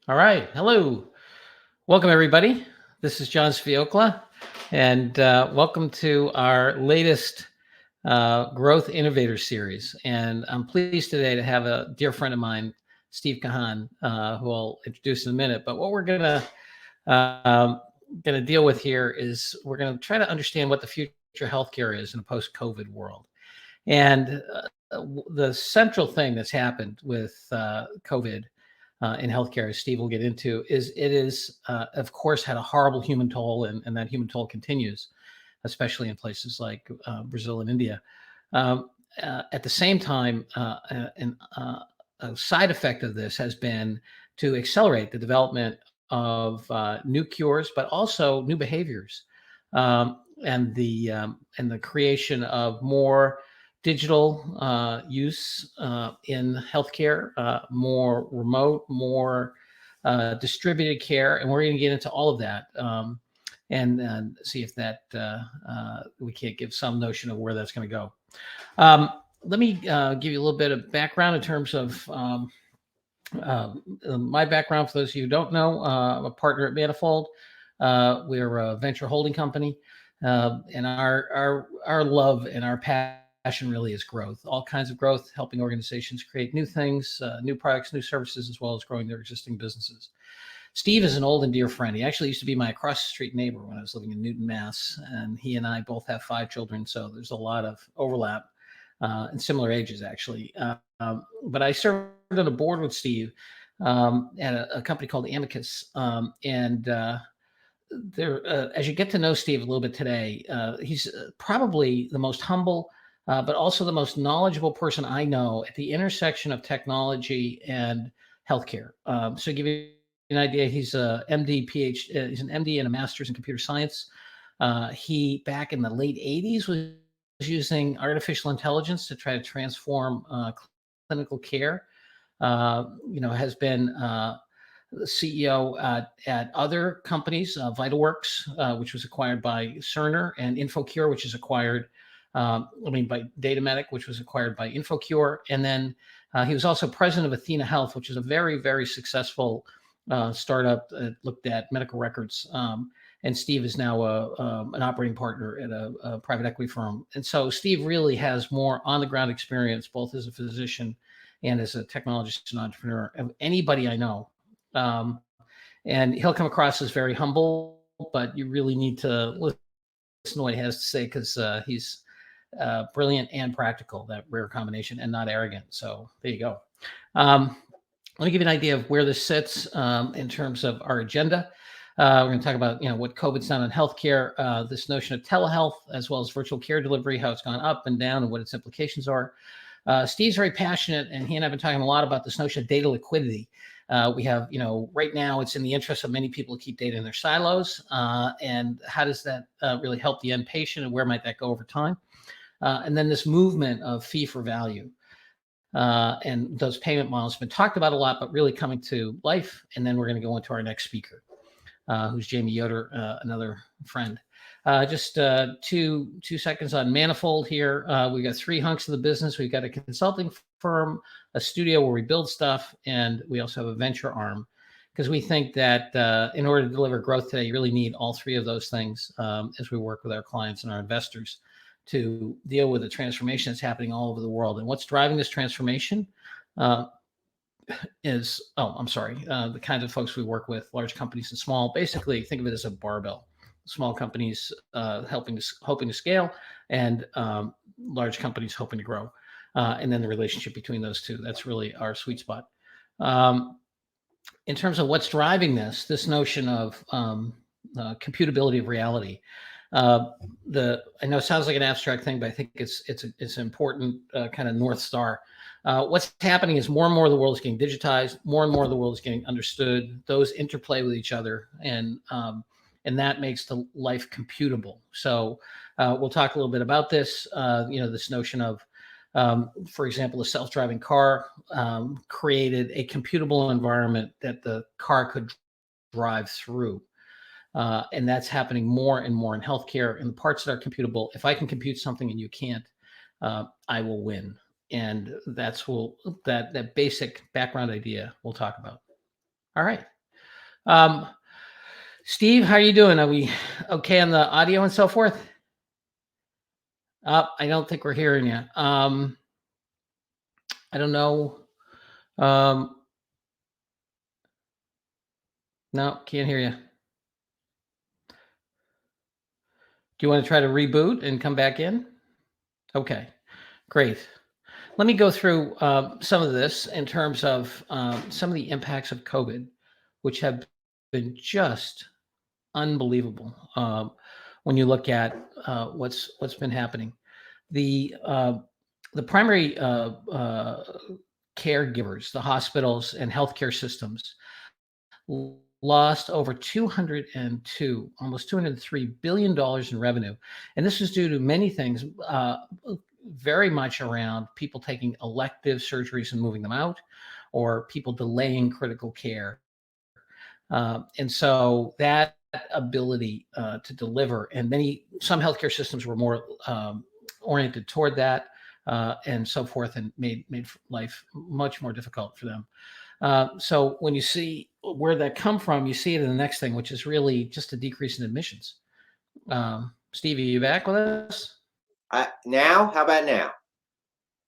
All right. Hello. Welcome, everybody. This is John Sviokla, and welcome to our latest Growth Innovator Series. And I'm pleased today to have a dear friend of mine, Steve Kahane, who I'll introduce in a minute. But what we're gonna deal with here is we're gonna try to understand what the future healthcare is in a post-COVID world. And the central thing that's happened with COVID in healthcare, as Steve will get into, is it is, of course, had a horrible human toll, and that human toll continues, especially in places like Brazil and India. At the same time, a side effect of this has been to accelerate the development of new cures, but also new behaviors, and the creation of more digital use in healthcare, more remote, more distributed care, and we're going to get into all of that and see if that we can't give some notion of where that's going to go. Um, Let me give you a little bit of background in terms of my background. For those of you who don't know, I'm a partner at Manifold. We're a venture holding company, and our love and our passion really is growth. All kinds of growth, helping organizations create new things, new products, new services, as well as growing their existing businesses. Steve is an old and dear friend. He actually used to be my across the street neighbor when I was living in Newton, Mass. And he and I both have 5 children, so there's a lot of overlap and similar ages, actually. But I served on a board with Steve at a company called AMICAS. As you get to know Steve a little bit today, he's probably the most humble, but also the most knowledgeable person I know at the intersection of technology and healthcare. So to give you an idea, he's a MD, PhD. He's an MD and a master's in computer science. He, back in the late 80s, was using artificial intelligence to try to transform clinical care. Has been the CEO at other companies, VitalWorks, which was acquired by Cerner, and InfoCure, which is acquired, by Datamedic, which was acquired by InfoCure. And then he was also president of athenahealth, which is a very, very successful startup that looked at medical records. And Steve is now an operating partner at a private equity firm. And so Steve really has more on-the-ground experience, both as a physician and as a technologist and entrepreneur, of anybody I know. And he'll come across as very humble, but you really need to listen to what he has to say, because he's brilliant and practical, that rare combination, and not arrogant. So there you go. Let me give you an idea of where this sits in terms of our agenda. We're going to talk about what COVID's done on healthcare, this notion of telehealth, as well as virtual care delivery, how it's gone up and down, and what its implications are. Steve's very passionate, and he and I have been talking a lot about this notion of data liquidity. We have, right now it's in the interest of many people to keep data in their silos. And how does that really help the end patient, and where might that go over time? And then this movement of fee for value. And those payment models have been talked about a lot, but really coming to life. And then we're going to go into our next speaker, who's Jamie Yoder, another friend. Just 2 seconds on Manifold here. We've got 3 hunks of the business. We've got a consulting firm, a studio where we build stuff, and we also have a venture arm, because we think that in order to deliver growth today, you really need all 3 of those things as we work with our clients and our investors to deal with the transformation that's happening all over the world. And what's driving this transformation is, the kinds of folks we work with, large companies and small. Basically, think of it as a barbell. Small companies hoping to scale, and large companies hoping to grow. And then the relationship between those two, that's really our sweet spot. In terms of what's driving this notion of computability of reality, I know it sounds like an abstract thing, but I think it's an important kind of North Star. What's happening is more and more of the world is getting digitized, more and more of the world is getting understood. Those interplay with each other, and that makes the life computable. So we'll talk a little bit about this. This notion of, for example, a self-driving car created a computable environment that the car could drive through. And that's happening more and more in healthcare. And the parts that are computable, if I can compute something and you can't, I will win. And that basic background idea we'll talk about. All right. Steve, how are you doing? Are we okay on the audio and so forth? I don't think we're hearing you. I don't know. No, can't hear you. Do you want to try to reboot and come back in? Okay, great. Let me go through some of this in terms of some of the impacts of COVID, which have been just unbelievable when you look at what's been happening. The primary caregivers, the hospitals and healthcare systems, lost over almost $203 billion in revenue. And this is due to many things, very much around people taking elective surgeries and moving them out, or people delaying critical care. And so that ability to deliver, and some healthcare systems were more oriented toward that and so forth, and made life much more difficult for them. So when you see where that come from, you see it in the next thing, which is really just a decrease in admissions. Steve, are you back with us? Now? How about now?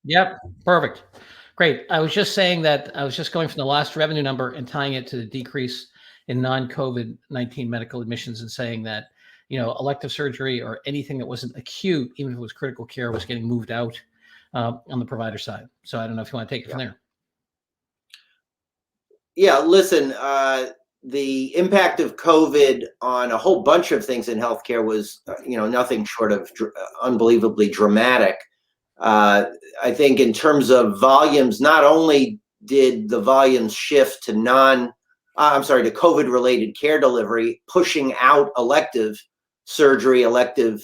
Yep, perfect. Great. I was just saying that I was just going from the last revenue number and tying it to the decrease in non-COVID-19 medical admissions and saying that, elective surgery or anything that wasn't acute, even if it was critical care, was getting moved out on the provider side. So I don't know if you want to take it from there. Yeah, listen, the impact of COVID on a whole bunch of things in healthcare was, nothing short of unbelievably dramatic. I think in terms of volumes, not only did the volumes shift to to COVID-related care delivery, pushing out elective surgery, elective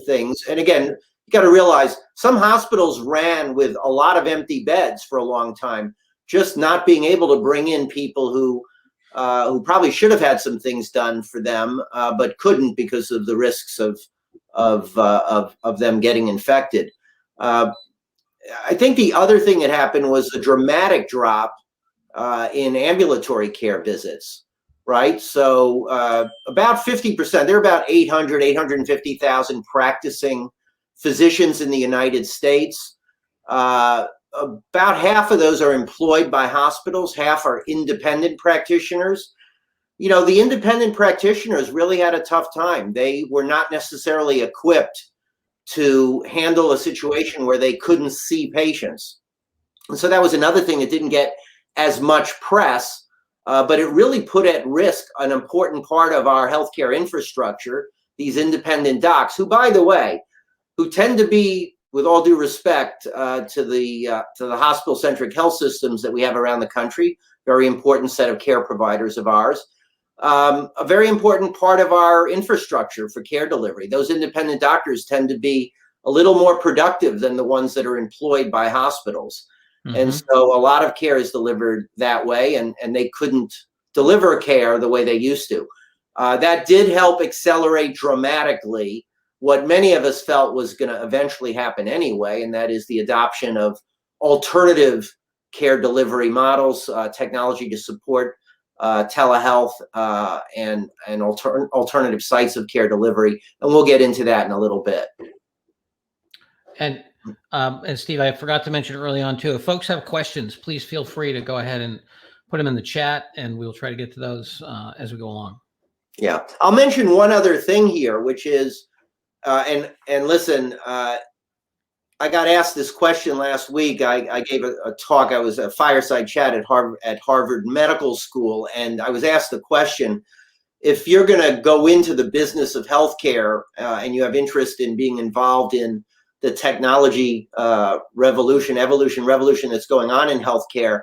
things. And again, you got to realize some hospitals ran with a lot of empty beds for a long time, just not being able to bring in people who probably should have had some things done for them, but couldn't because of the risks of them getting infected. I think the other thing that happened was a dramatic drop in ambulatory care visits, right? So about 50%, there are about 850,000 practicing physicians in the United States. About half of those are employed by hospitals, half are independent practitioners. The independent practitioners really had a tough time. They were not necessarily equipped to handle a situation where they couldn't see patients. And so that was another thing that didn't get as much press, but it really put at risk an important part of our healthcare infrastructure, these independent docs, who, by the way, who tend to be, with all due respect to the hospital-centric health systems that we have around the country, very important set of care providers of ours, a very important part of our infrastructure for care delivery. Those independent doctors tend to be a little more productive than the ones that are employed by hospitals. Mm-hmm. And so a lot of care is delivered that way, and they couldn't deliver care the way they used to. That did help accelerate dramatically what many of us felt was going to eventually happen anyway, and that is the adoption of alternative care delivery models, technology to support telehealth and alternative sites of care delivery. And we'll get into that in a little bit. And Steve, I forgot to mention early on too, if folks have questions, please feel free to go ahead and put them in the chat, and we'll try to get to those as we go along. Yeah, I'll mention one other thing here, which is, and listen, I got asked this question last week. I gave a talk. I was a fireside chat at Harvard Medical School, and I was asked the question: if you're going to go into the business of healthcare and you have interest in being involved in the technology revolution that's going on in healthcare,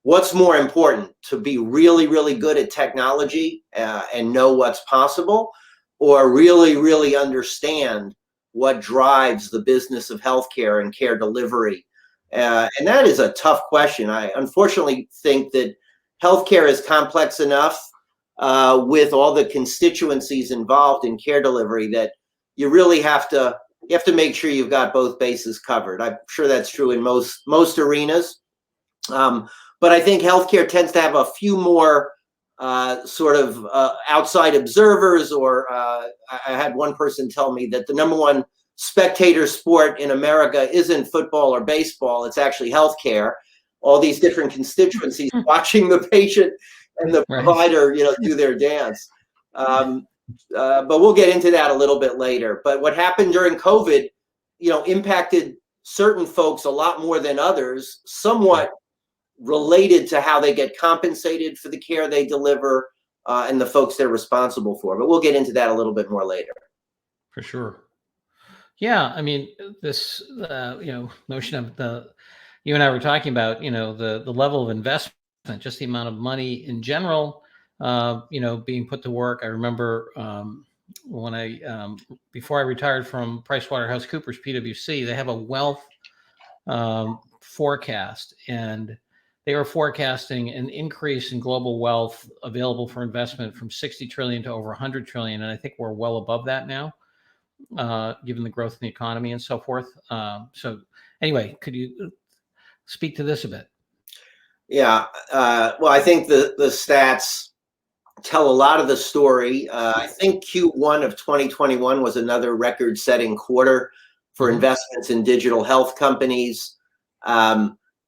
what's more important, to be really, really good at technology and know what's possible, or really, really understand what drives the business of healthcare and care delivery? And that is a tough question. I unfortunately think that healthcare is complex enough with all the constituencies involved in care delivery that you really have to make sure you've got both bases covered. I'm sure that's true in most arenas. But I think healthcare tends to have a few more sort of outside observers, or I had one person tell me that the number one spectator sport in America isn't football or baseball, it's actually healthcare. All these different constituencies watching the patient and the provider, do their dance. But we'll get into that a little bit later. But what happened during COVID, impacted certain folks a lot more than others, somewhat related to how they get compensated for the care they deliver, and the folks they're responsible for. But we'll get into that a little bit more later. For sure. Yeah, I mean, this notion of you and I were talking about, the level of investment, just the amount of money in general, being put to work. I remember when before I retired from PricewaterhouseCoopers, PwC, they have a wealth forecast, and they were forecasting an increase in global wealth available for investment from 60 trillion to over 100 trillion. And I think we're well above that now, given the growth in the economy and so forth. So anyway, could you speak to this a bit? Yeah. Well, I think the stats tell a lot of the story. I think Q1 of 2021 was another record-setting quarter for investments in digital health companies.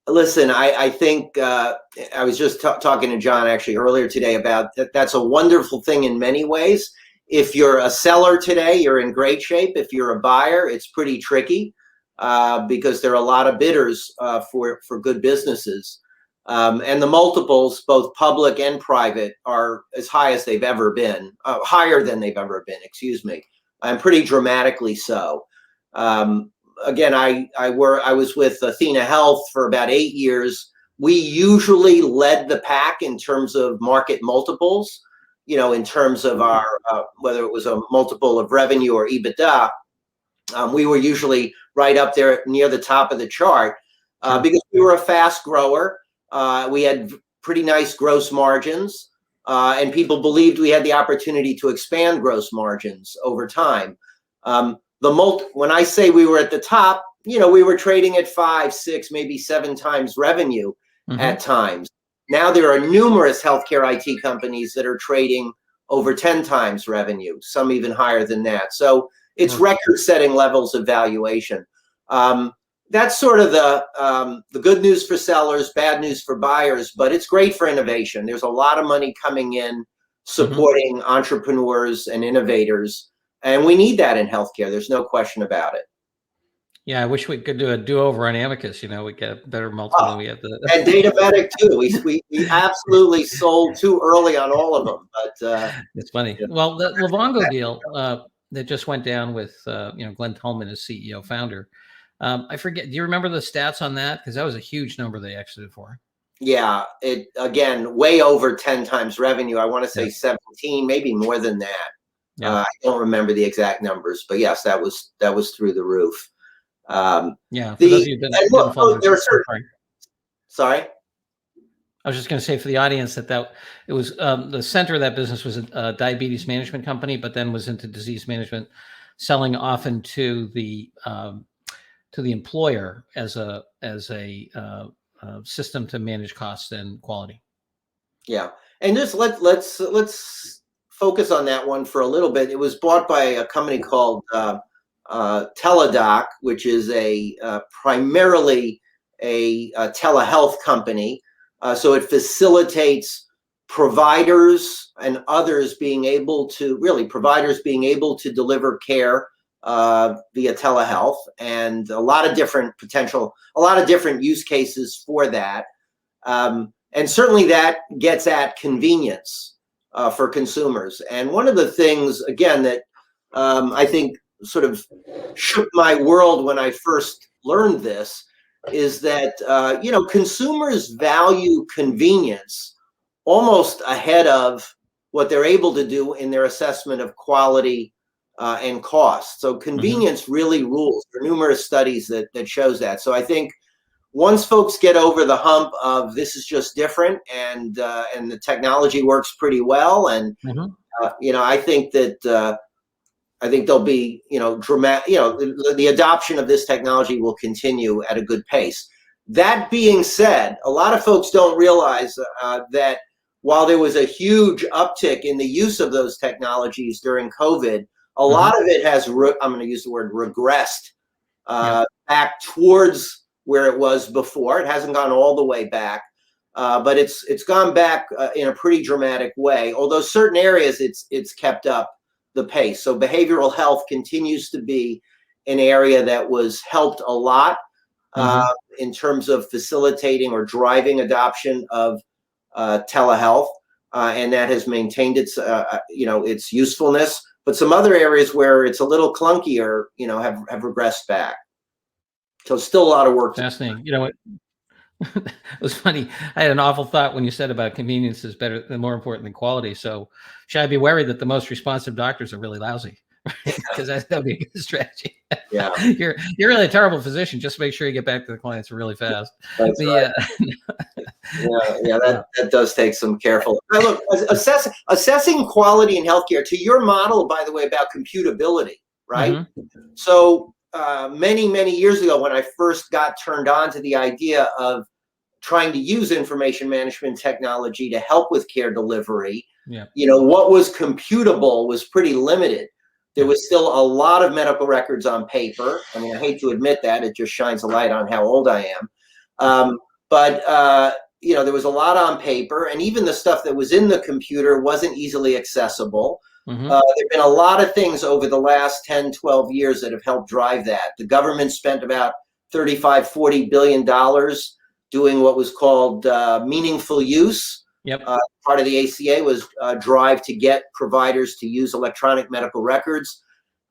Listen, I think I was just talking to John actually earlier today about that's a wonderful thing in many ways. If you're a seller today, you're in great shape. If you're a buyer, it's pretty tricky because there are a lot of bidders for good businesses. And the multiples, both public and private, are as high as they've ever been, higher than they've ever been, excuse me, and pretty dramatically so. Again, I was with athenahealth for about 8 years. We usually led the pack in terms of market multiples, in terms of our, whether it was a multiple of revenue or EBITDA, we were usually right up there near the top of the chart because we were a fast grower. We had pretty nice gross margins, and people believed we had the opportunity to expand gross margins over time. When I say we were at the top, we were trading at 5, 6, maybe 7 times revenue at times. Now there are numerous healthcare IT companies that are trading over 10 times revenue, some even higher than that. So it's record-setting levels of valuation. That's sort of the good news for sellers, bad news for buyers, but it's great for innovation. There's a lot of money coming in supporting entrepreneurs and innovators, and we need that in healthcare. There's no question about it. Yeah, I wish we could do a do-over on AMICAS. We get a better multiple than we have. And Datamedic too. We absolutely sold too early on all of them. But it's funny. Yeah. Well, the Livongo deal that just went down with Glenn Tullman as CEO founder. I forget. Do you remember the stats on that? Because that was a huge number they exited for. Yeah, it again way over 10 times revenue. I want to say 17, maybe more than that. Yeah. I don't remember the exact numbers, but yes, that was through the roof. Yeah. For those of you that there are certain. Sorry. I was just going to say for the audience that it was the center of that business was a diabetes management company, but then was into disease management, selling often to the employer as a system to manage costs and quality. Yeah, and just let's focus on that one for a little bit. It was bought by a company called Teladoc, which is primarily a telehealth company. So it facilitates providers and others being able to deliver care via telehealth, and a lot of different use cases for that. And certainly that gets at convenience for consumers. And one of the things, again, that I think sort of shook my world when I first learned this is that, consumers value convenience almost ahead of what they're able to do in their assessment of quality and cost. So convenience really rules. There are numerous studies that shows that. So I think once folks get over the hump of this is just different and the technology works pretty well, and I think that there'll be the adoption of this technology will continue at a good pace. That being said, a lot of folks don't realize that while there was a huge uptick in the use of those technologies during COVID, a lot of it has, I'm going to use the word regressed back towards where it was before. It hasn't gone all the way back, but it's gone back in a pretty dramatic way. Although certain areas it's kept up the pace. So behavioral health continues to be an area that was helped a lot in terms of facilitating or driving adoption of telehealth, and that has maintained its its usefulness. But some other areas where it's a little clunkier, have regressed back. So still a lot of work. Fascinating. You know what? It was funny. I had an awful thought when you said about convenience is better and more important than quality. So should I be worried that the most responsive doctors are really lousy? Because that would be a good strategy. Yeah, you're really a terrible physician. Just make sure you get back to the clients really fast. That's right. That does take some careful. Now look, assessing quality in healthcare, to your model, by the way, about computability, right? So many years ago, when I first got turned on to the idea of trying to use information management technology to help with care delivery, what was computable was pretty limited. There was still a lot of medical records on paper. I mean, I hate to admit that. It just shines a light on how old I am. But there was a lot on paper, and even the stuff that was in the computer wasn't easily accessible. There have been a lot of things over the last 10, 12 years that have helped drive that. The government spent about $35–40 billion doing what was called meaningful use. Part of the ACA was drive to get providers to use electronic medical records.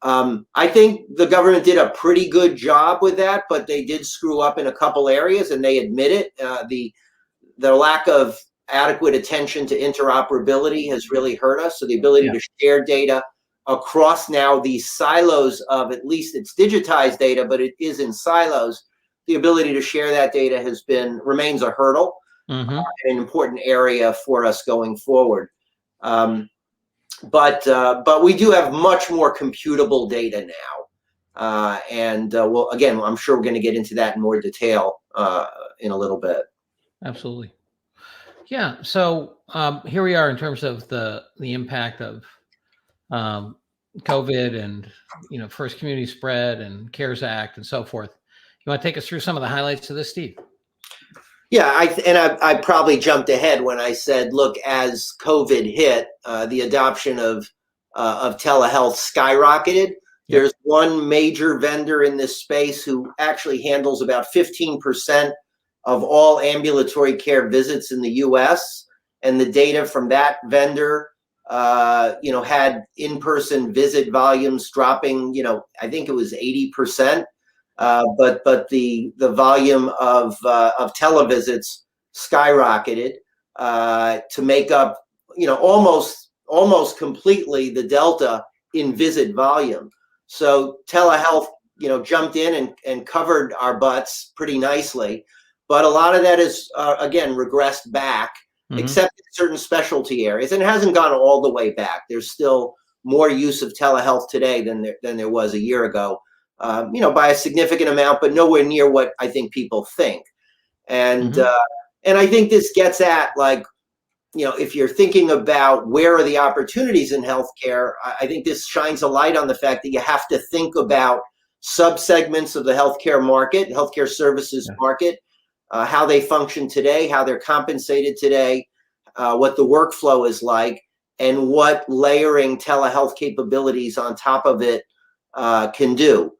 I think the government did a pretty good job with that, but they did screw up in a couple areas, and they admit it. The lack of adequate attention to interoperability has really hurt us. So the ability to share data across now these silos of, at least it's digitized data, but it is in silos. The ability to share that data remains a hurdle, an important area for us going forward. But we do have much more computable data now. Well, I'm sure we're going to get into that in more detail in a little bit. Absolutely. Yeah. So here we are in terms of the impact of COVID and, first community spread and CARES Act and so forth. You want to take us through some of the highlights of this, Steve? Yeah, I probably jumped ahead when I said, look, as COVID hit, the adoption of telehealth skyrocketed. There's one major vendor in this space who actually handles about 15% of all ambulatory care visits in the U.S. And the data from that vendor, had in-person visit volumes dropping, I think it was 80%. But the volume of televisits skyrocketed to make up, almost completely the delta in visit volume. So telehealth, jumped in and covered our butts pretty nicely. But a lot of that is, again, regressed back, except in certain specialty areas. And it hasn't gone all the way back. There's still more use of telehealth today than there was a year ago. By a significant amount, but nowhere near what I think people think. And I think this gets at, if you're thinking about where are the opportunities in healthcare, I think this shines a light on the fact that you have to think about subsegments of the healthcare services market, how they function today, how they're compensated today, what the workflow is like, and what layering telehealth capabilities on top of it can do.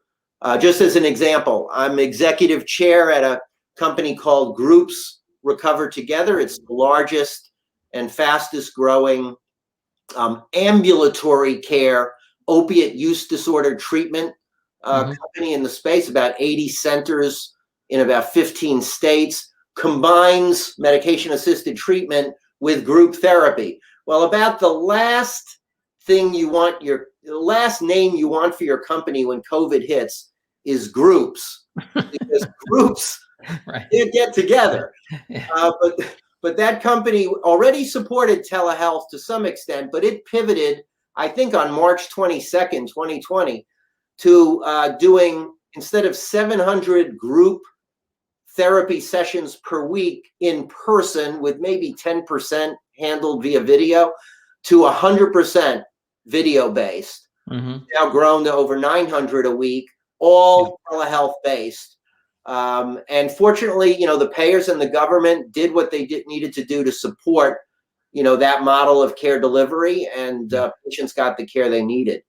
Just as an example, I'm executive chair at a company called Groups Recover Together. It's the largest and fastest growing ambulatory care opiate use disorder treatment company in the space. About 80 centers in about 15 states, combines medication assisted treatment with group therapy. Well, about the last name you want for your company when COVID hits is groups, because groups can't get together. But that company already supported telehealth to some extent, but it pivoted, I think, on March 22nd, 2020, to doing, instead of 700 group therapy sessions per week in person with maybe 10% handled via video to 100% video based. Now grown to over 900 a week, all telehealth based. And fortunately, the payers and the government did what they needed to do to support, that model of care delivery, and patients got the care they needed.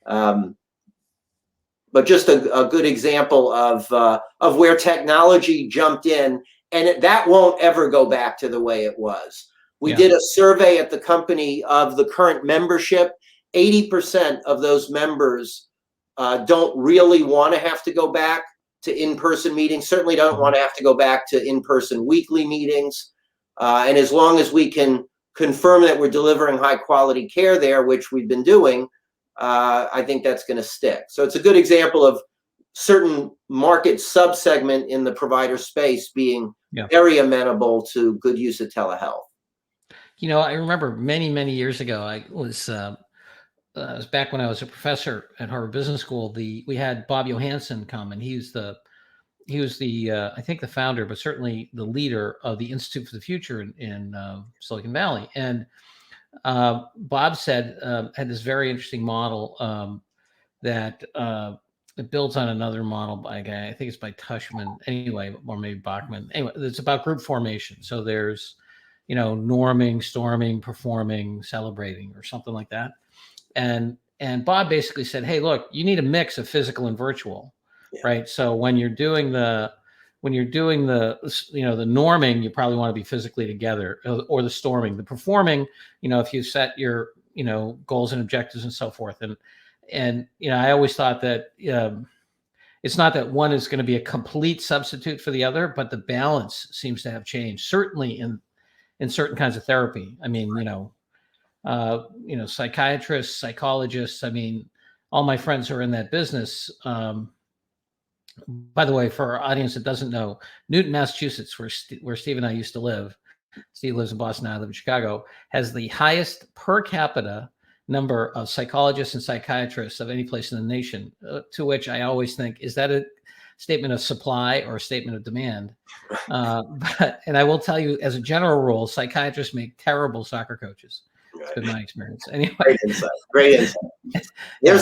But just a good example of where technology jumped in, and that won't ever go back to the way it was. We did a survey at the company of the current membership. 80% of those members don't really want to have to go back to in-person meetings, certainly don't want to have to go back to in-person weekly meetings. And as long as we can confirm that we're delivering high quality care there, which we've been doing, I think that's going to stick. So it's a good example of certain market subsegment in the provider space being very amenable to good use of telehealth. I remember many, many years ago, I was back when I was a professor at Harvard Business School. We had Bob Johansen come, and he was the I think the founder, but certainly the leader of the Institute for the Future in Silicon Valley. And Bob said had this very interesting model that it builds on another model by a guy, I think it's by Tushman anyway, or maybe Bachman. Anyway, it's about group formation. So there's norming, storming, performing, celebrating, or something like that. And Bob basically said, hey, look, you need a mix of physical and virtual, right? So when you're doing the the norming, you probably want to be physically together, or the storming, the performing, if you set your goals and objectives and so forth. And I always thought that it's not that one is going to be a complete substitute for the other, but the balance seems to have changed, certainly in certain kinds of therapy. I mean, psychiatrists, psychologists. I mean, all my friends are in that business. By the way, for our audience that doesn't know, Newton, Massachusetts, where Steve and I used to live, Steve lives in Boston, I live in Chicago, has the highest per capita number of psychologists and psychiatrists of any place in the nation, to which I always think, is that a statement of supply or a statement of demand? And I will tell you, as a general rule, psychiatrists make terrible soccer coaches. It's been my experience. Anyway, great insight. Great insight. And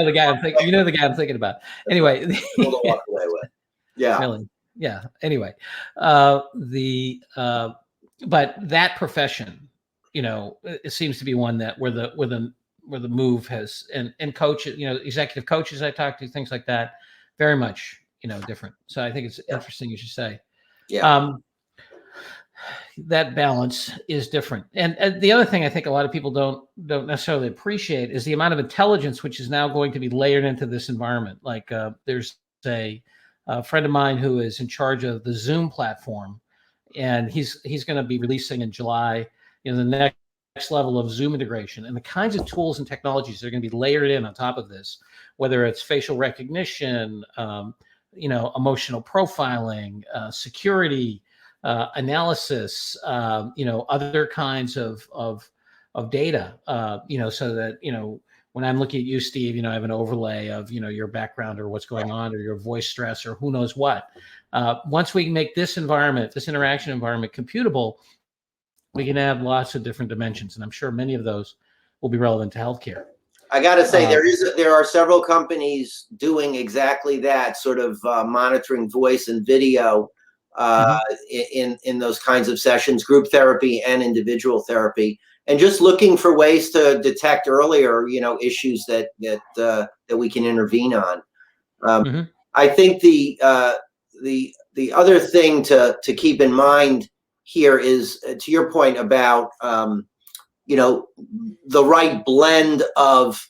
the guy I'm thinking. The guy I'm thinking about. Anyway, walk away with. Yeah. Really. Yeah. Anyway, but that profession, it seems to be one that where the move has and coaches, executive coaches I talk to, things like that, very much different. So I think it's interesting you should say. Yeah. That balance is different. And the other thing I think a lot of people don't necessarily appreciate is the amount of intelligence which is now going to be layered into this environment. Like there's a friend of mine who is in charge of the Zoom platform, and he's going to be releasing in July, the next level of Zoom integration, and the kinds of tools and technologies that are going to be layered in on top of this, whether it's facial recognition, emotional profiling, security, analysis, other kinds of data, so that, when I'm looking at you, Steve, I have an overlay of, your background or what's going on or your voice stress or who knows what. Once we make this interaction environment computable, we can have lots of different dimensions. And I'm sure many of those will be relevant to healthcare. I got to say, there are several companies doing exactly that, sort of monitoring voice and video in those kinds of sessions, group therapy and individual therapy, and just looking for ways to detect earlier, issues that we can intervene on. I think the other thing to keep in mind here is, to your point about the right blend of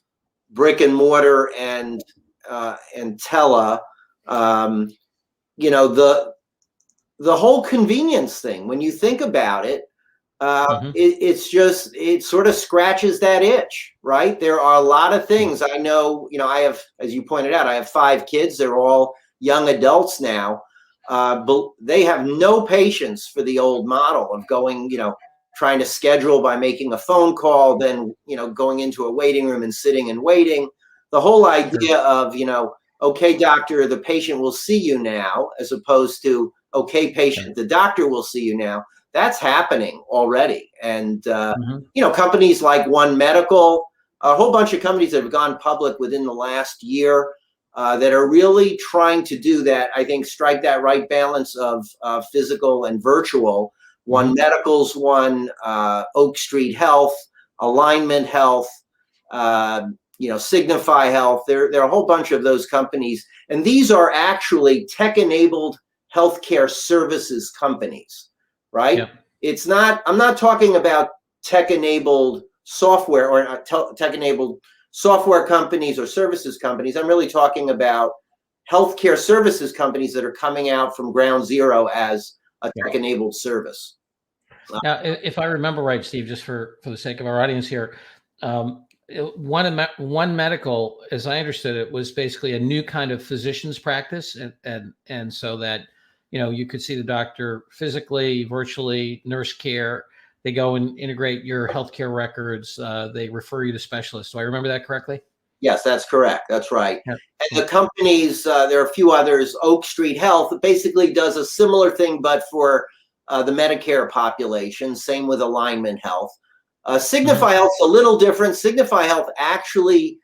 brick and mortar and tele. The whole convenience thing, when you think about it, it sort of scratches that itch, right? There are a lot of things. I know, I have, as you pointed out, I have 5 kids. They're all young adults now, but they have no patience for the old model of going, trying to schedule by making a phone call, then, going into a waiting room and sitting and waiting. The whole idea of, okay, doctor, the patient will see you now, as opposed to, okay, patient, the doctor will see you now. That's happening already. And, Mhm. companies like One Medical, a whole bunch of companies that have gone public within the last year that are really trying to do that, I think, strike that right balance of physical and virtual. One Medical's one, Oak Street Health, Alignment Health, Signify Health. There are a whole bunch of those companies. And these are actually tech-enabled healthcare services companies, right? Yeah. I'm not talking about tech-enabled software or tech-enabled software companies or services companies. I'm really talking about healthcare services companies that are coming out from ground zero as a tech-enabled service. Now, if I remember right, Steve, just for the sake of our audience here, One Medical, as I understood it, was basically a new kind of physician's practice, and so that you could see the doctor physically, virtually, nurse care. They go and integrate your healthcare records. They refer you to specialists. Do I remember that correctly? Yes, that's correct. That's right. Yeah. And the companies, there are a few others. Oak Street Health basically does a similar thing, but for the Medicare population. Same with Alignment Health. Signify Health's a little different. Signify Health actually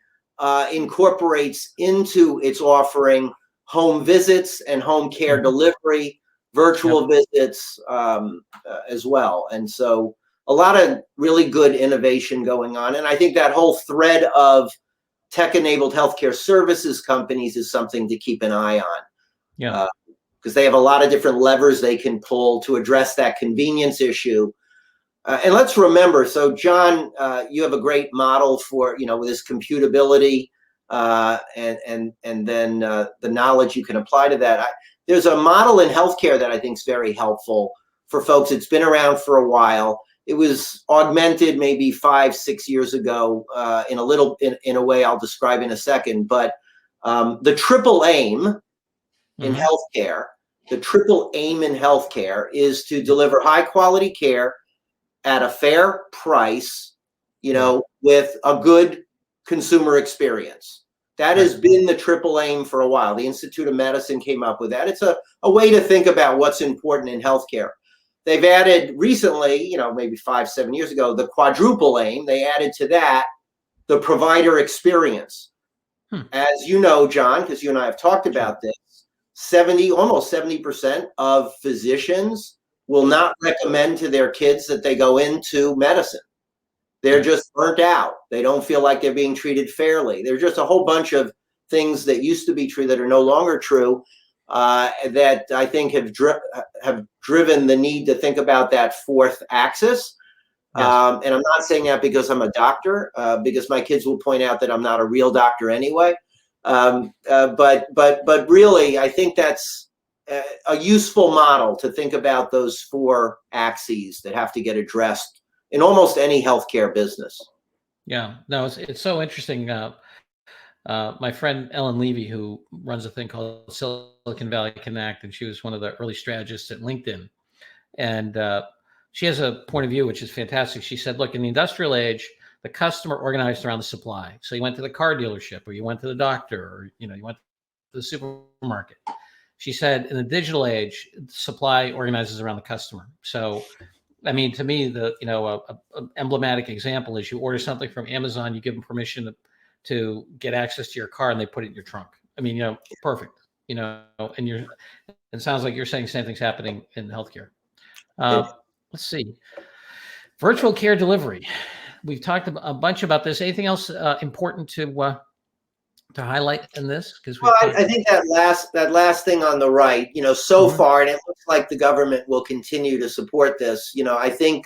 incorporates into its offering home visits and home care delivery, virtual visits as well. And so a lot of really good innovation going on. And I think that whole thread of tech-enabled healthcare services companies is something to keep an eye on. Yeah. Because they have a lot of different levers they can pull to address that convenience issue. And let's remember, so John, you have a great model for, with this computability and then the knowledge you can apply to that. There's a model in healthcare that I think is very helpful for folks. It's been around for a while. It was augmented maybe 5-6 years ago in a way I'll describe in a second. But the triple aim in healthcare, is to deliver high quality care at a fair price, with a good consumer experience. That has been the triple aim for a while. The Institute of Medicine came up with that. It's a way to think about what's important in healthcare. They've added recently, maybe 5-7 years ago, the quadruple aim. They added to that the provider experience. As you know, John, because you and I have talked about this, almost 70% of physicians will not recommend to their kids that they go into medicine. They're just burnt out. They don't feel like they're being treated fairly. There's just a whole bunch of things that used to be true that are no longer true, that I think have driven the need to think about that fourth axis. And I'm not saying that because I'm a doctor, because my kids will point out that I'm not a real doctor anyway. But really, I think that's a useful model to think about those four axes that have to get addressed in almost any healthcare business. Yeah, no, it's so interesting. My friend Ellen Levy, who runs a thing called Silicon Valley Connect, and she was one of the early strategists at LinkedIn. And she has a point of view, which is fantastic. She said, look, in the industrial age, the customer organized around the supply. So you went to the car dealership, or you went to the doctor, or you went to the supermarket. She said, in the digital age, supply organizes around the customer. So, I mean, to me, the a emblematic example is you order something from Amazon, you give them permission to get access to your car, and they put it in your trunk. I mean, perfect. And it sounds like you're saying same thing's happening in healthcare. Let's see, virtual care delivery. We've talked a bunch about this. Anything else important to highlight in this? Because I think that last thing on the right, so far, and it looks like the government will continue to support this. I think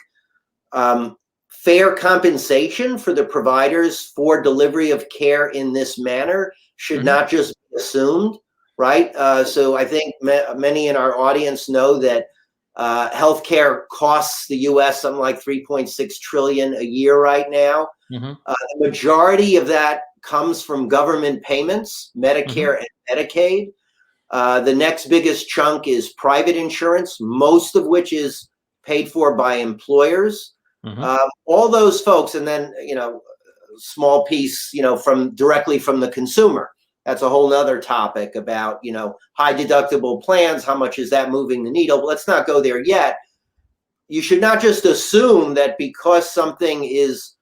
fair compensation for the providers for delivery of care in this manner should not just be assumed, right? So I think many in our audience know that healthcare costs the U.S. something like $3.6 trillion a year right now. The majority of that comes from government payments, Medicare and Medicaid. The next biggest chunk is private insurance, most of which is paid for by employers. All those folks, and then small piece, directly from the consumer. That's a whole nother topic about high deductible plans. How much is that moving the needle? But let's not go there yet. you should not just assume that because something is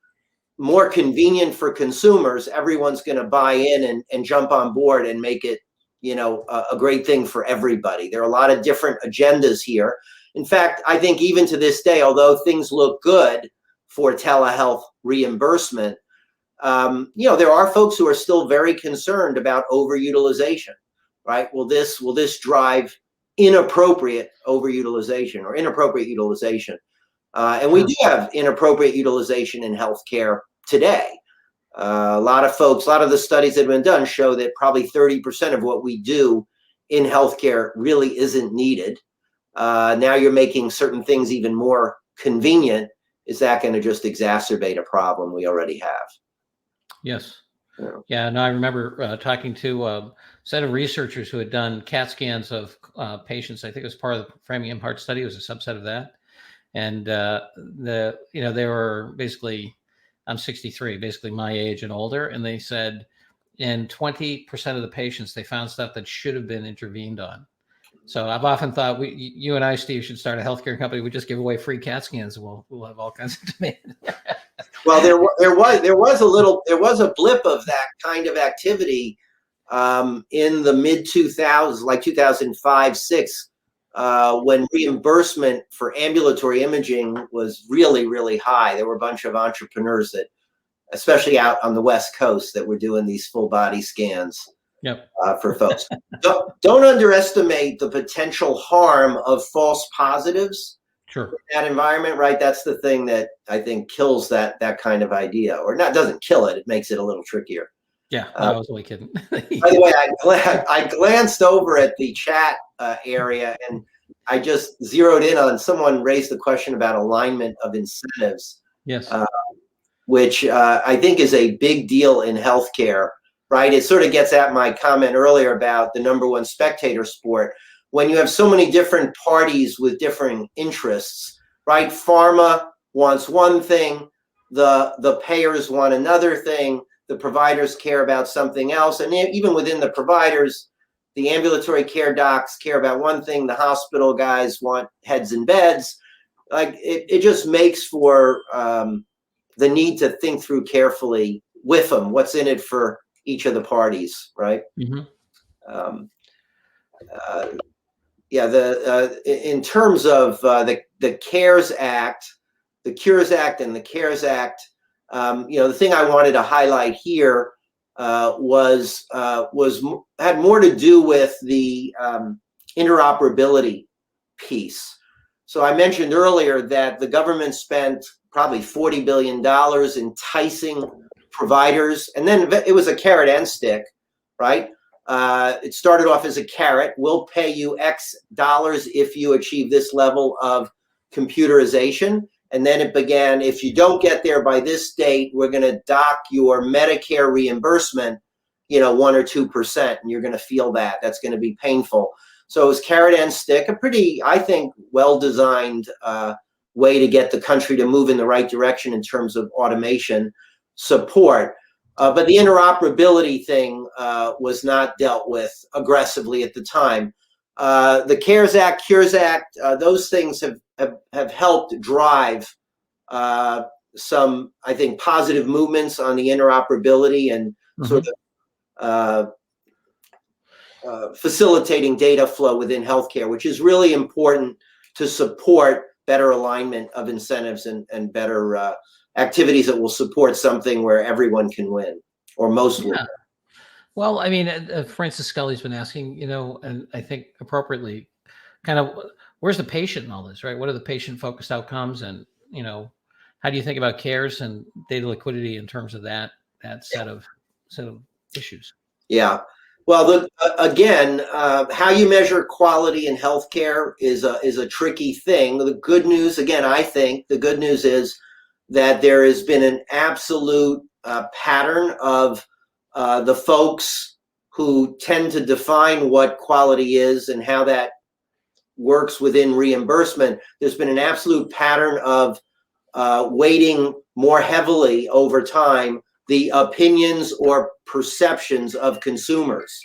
more convenient for consumers, everyone's going to buy in and jump on board and make it, a great thing for everybody. There are a lot of different agendas here. In fact, I think even to this day, although things look good for telehealth reimbursement, there are folks who are still very concerned about overutilization, right? Will this drive inappropriate overutilization or inappropriate utilization? And we do have inappropriate utilization in healthcare today. A lot of the studies that have been done show that probably 30% of what we do in healthcare really isn't needed. Now you're making certain things even more convenient. Is that going to just exacerbate a problem we already have? Yes. Yeah. No, I remember talking to a set of researchers who had done CAT scans of patients. I think it was part of the Framingham Heart Study. It was a subset of that. And they were basically, I'm 63, basically my age and older. And they said in 20% of the patients, they found stuff that should have been intervened on. So I've often thought you and I, Steve, should start a healthcare company. We just give away free CAT scans, and we'll have all kinds of demand. Well, there was a blip of that kind of activity in the mid 2000s, like 2005, 6, when reimbursement for ambulatory imaging was really, really high. There were a bunch of entrepreneurs that, especially out on the West Coast, that were doing these full body scans. Yep. For folks. Don't underestimate the potential harm of false positives. Sure. In that environment, right? That's the thing that I think kills that kind of idea, or doesn't kill it. It makes it a little trickier. Yeah, I was only kidding. By the way, I glanced over at the chat area, and I just zeroed in on someone raised the question about alignment of incentives. Yes. Which I think is a big deal in healthcare. Right, it sort of gets at my comment earlier about the number one spectator sport. When you have so many different parties with differing interests, right? Pharma wants one thing, the payers want another thing, the providers care about something else, and even within the providers, the ambulatory care docs care about one thing, the hospital guys want heads in beds. Like it just makes for the need to think through carefully with them what's in it for each of the parties, right? Mm-hmm. In terms of the CARES Act, the Cures Act and the CARES Act, the thing I wanted to highlight here had more to do with the interoperability piece. So I mentioned earlier that the government spent probably $40 billion enticing providers, and then it was a carrot and stick, right? It started off as a carrot. We'll pay you X dollars if you achieve this level of computerization. And then it began, if you don't get there by this date, we're going to dock your Medicare reimbursement, 1 or 2%, and you're going to feel that. That's going to be painful. So it was carrot and stick, a pretty, I think, well-designed way to get the country to move in the right direction in terms of automation support. But the interoperability thing was not dealt with aggressively at the time. The CARES Act, Cures Act, those things have helped drive some, I think, positive movements on the interoperability and sort of facilitating data flow within healthcare, which is really important to support better alignment of incentives and better activities that will support something where everyone can win, or most will. Yeah. Well, I mean, Francis Scully's been asking, and I think appropriately, kind of, where's the patient in all this, right? What are the patient-focused outcomes, and how do you think about CARES and data liquidity in terms of that set of issues? Yeah. Well, again, how you measure quality in healthcare is a tricky thing. The good news, again, I think the good news is that there has been an absolute pattern of the folks who tend to define what quality is and how that works within reimbursement. There's been an absolute pattern of weighting more heavily over time the opinions or perceptions of consumers.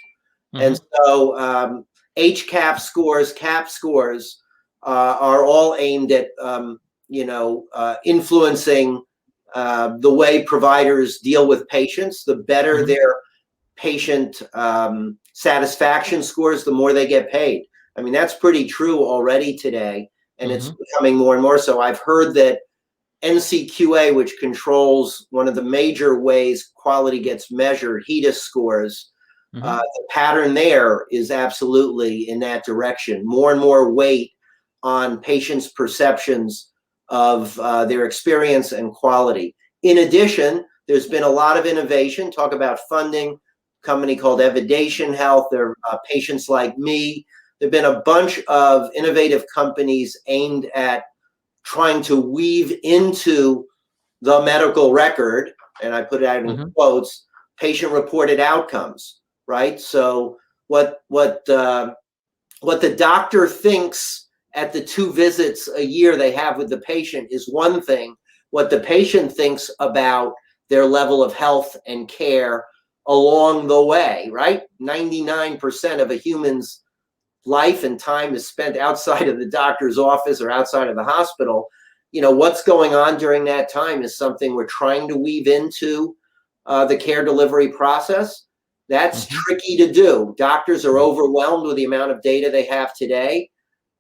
Mm-hmm. And so HCAP scores, CAP scores are all aimed at, influencing the way providers deal with patients. The better their patient satisfaction scores, the more they get paid. I mean, that's pretty true already today, and it's becoming more and more so. I've heard that NCQA, which controls one of the major ways quality gets measured, HEDIS scores, the pattern there is absolutely in that direction. More and more weight on patients' perceptions of their experience and quality. In addition, there's been a lot of innovation. Talk about funding. A company called Evidation Health. There are Patients Like Me. There have been a bunch of innovative companies aimed at trying to weave into the medical record, and I put it out in quotes, patient-reported outcomes, right? So what the doctor thinks at the 2 visits a year they have with the patient is one thing. What the patient thinks about their level of health and care along the way, right? 99% of a human's life and time is spent outside of the doctor's office or outside of the hospital. What's going on during that time is something we're trying to weave into the care delivery process. That's tricky to do. Doctors are overwhelmed with the amount of data they have today.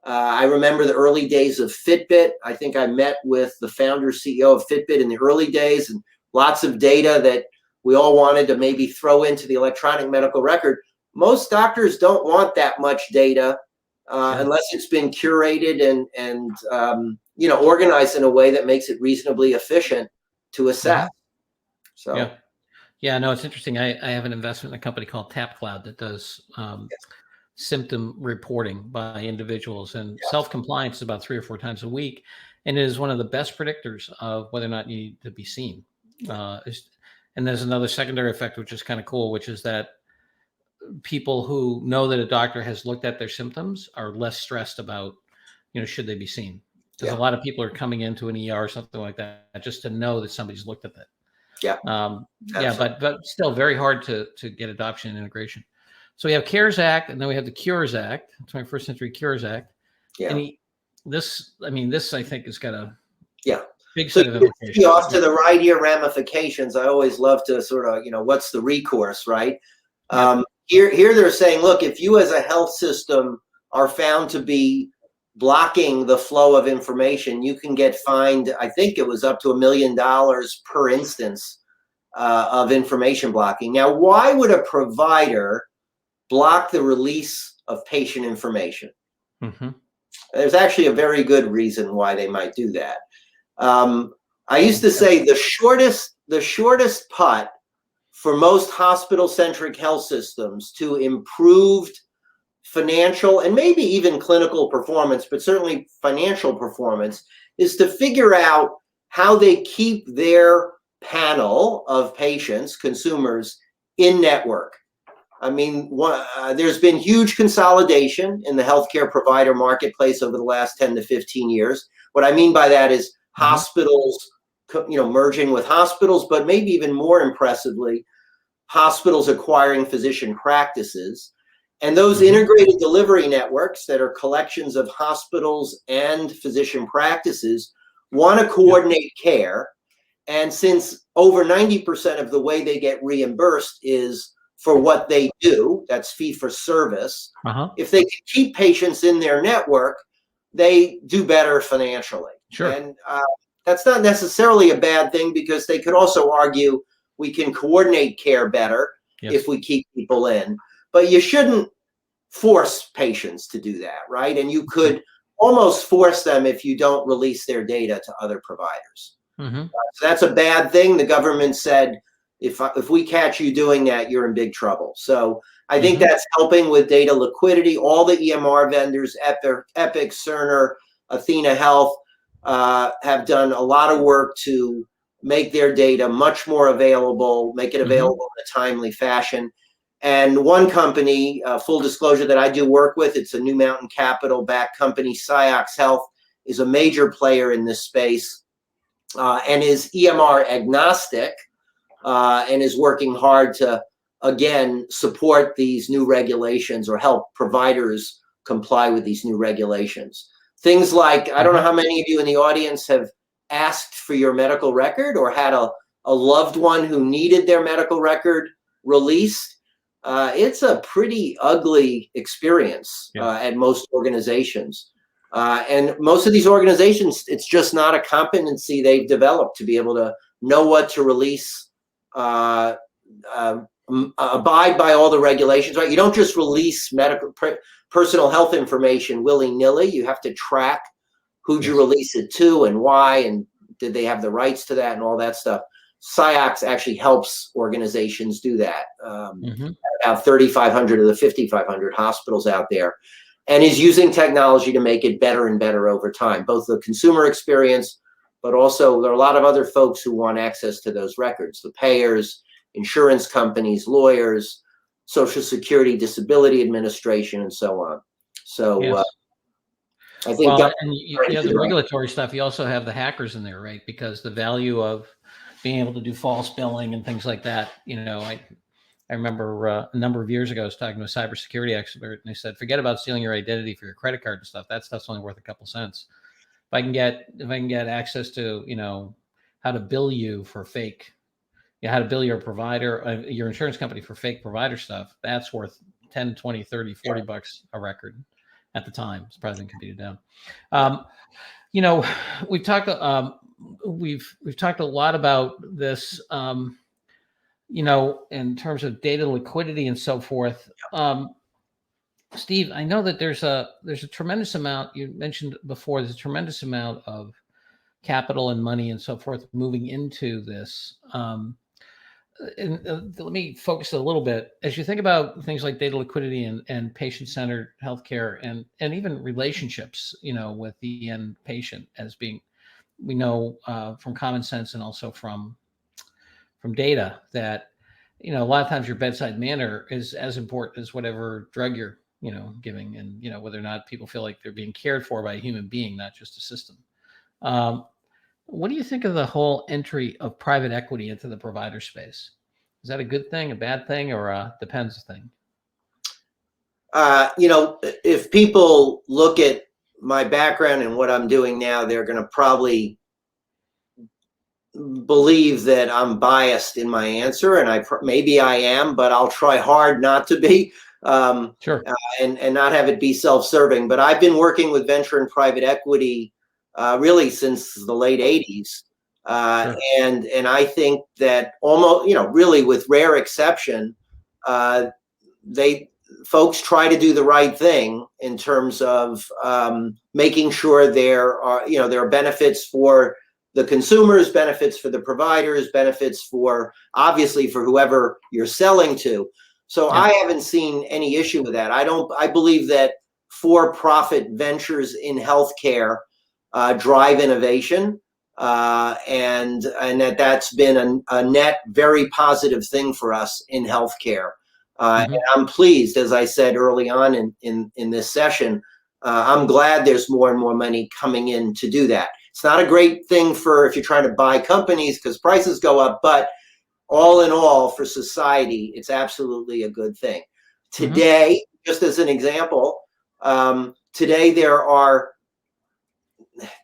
I remember the early days of Fitbit. I think I met with the founder, CEO of Fitbit in the early days, and lots of data that we all wanted to maybe throw into the electronic medical record. Most doctors don't want that much data unless it's been curated and organized in a way that makes it reasonably efficient to assess. So no, it's interesting. I have an investment in a company called TapCloud that does symptom reporting by individuals, and self-compliance is about 3 or 4 times a week, and it is one of the best predictors of whether or not you need to be seen. And there's another secondary effect, which is kind of cool, which is that people who know that a doctor has looked at their symptoms are less stressed about, should they be seen? Because a lot of people are coming into an ER or something like that just to know that somebody's looked at that. But still very hard to get adoption and integration. So we have CARES Act, and then we have the Cures Act, 21st Century Cures Act. Yeah. And this I think has got a big set of implications. Off to the right ear ramifications. I always love to sort of, what's the recourse, right? Here they're saying, look, if you as a health system are found to be blocking the flow of information, you can get fined, I think it was up to $1 million per instance of information blocking. Now, why would a provider block the release of patient information? There's actually a very good reason why they might do that. I used to say the shortest putt for most hospital-centric health systems to improved financial and maybe even clinical performance, but certainly financial performance, is to figure out how they keep their panel of patients, consumers, in network. I mean, there's been huge consolidation in the healthcare provider marketplace over the last 10 to 15 years. What I mean by that is hospitals, merging with hospitals, but maybe even more impressively, hospitals acquiring physician practices. And those integrated delivery networks that are collections of hospitals and physician practices want to coordinate care. And since over 90% of the way they get reimbursed is for what they do, that's fee for service, if they can keep patients in their network, they do better financially. And that's not necessarily a bad thing, because they could also argue we can coordinate care better if we keep people in. But you shouldn't force patients to do that, right? And you could almost force them if you don't release their data to other providers. So that's a bad thing. The government said, if we catch you doing that, you're in big trouble. So I think that's helping with data liquidity. All the EMR vendors, Epic, Cerner, athenahealth, have done a lot of work to make their data much more available, make it available in a timely fashion. And one company, full disclosure, that I do work with, it's a New Mountain Capital-backed company, Ciox Health, is a major player in this space and is EMR agnostic and is working hard to, again, support these new regulations or help providers comply with these new regulations. Things like, I don't know how many of you in the audience have asked for your medical record or had a loved one who needed their medical record released. It's a pretty ugly experience at most organizations. And most of these organizations, it's just not a competency they've developed to be able to know what to release, abide by all the regulations, right? You don't just release personal health information willy-nilly. You have to track who'd you release it to and why, and did they have the rights to that and all that stuff. SIOX actually helps organizations do that. About 3,500 of the 5,500 hospitals out there, and is using technology to make it better and better over time, both the consumer experience, but also there are a lot of other folks who want access to those records, the payers, insurance companies, lawyers, Social Security, Disability Administration, and so on. So I think and you have the regulatory stuff. You also have the hackers in there, right? Because the value of being able to do false billing and things like that. I remember a number of years ago, I was talking to a cybersecurity expert, and they said, forget about stealing your identity for your credit card and stuff. That stuff's only worth a couple cents. If I can get access to, how to bill you for fake, how to bill your provider, your insurance company for fake provider stuff, that's worth 10, 20, 30, 40 bucks a record at the time. It's probably been competed down. We've talked a lot about this, in terms of data liquidity and so forth. Steve, I know that there's a tremendous amount, you mentioned before, there's a tremendous amount of capital and money and so forth moving into this. Let me focus a little bit. As you think about things like data liquidity and patient-centered healthcare and even relationships, with the end patient as being, we know from common sense and also from data that, a lot of times your bedside manner is as important as whatever drug you're, giving, and, whether or not people feel like they're being cared for by a human being, not just a system. What do you think of the whole entry of private equity into the provider space? Is that a good thing, a bad thing, or a depends thing? If people look at my background and what I'm doing now, they're going to probably believe that I'm biased in my answer, and maybe I am, but I'll try hard not to be, Sure. And not have it be self-serving. But I've been working with venture and private equity really since the late 80s. Sure. And I think that almost, really with rare exception, folks try to do the right thing in terms of making sure there are benefits for the consumers, benefits for the providers, benefits obviously for whoever you're selling to. So I haven't seen any issue with that. I believe that for-profit ventures in healthcare drive innovation, and that's been a net very positive thing for us in healthcare. And I'm pleased, as I said early on in this session, I'm glad there's more and more money coming in to do that. It's not a great thing for if you're trying to buy companies because prices go up, but all in all, for society, it's absolutely a good thing. Today, just as an example, today there are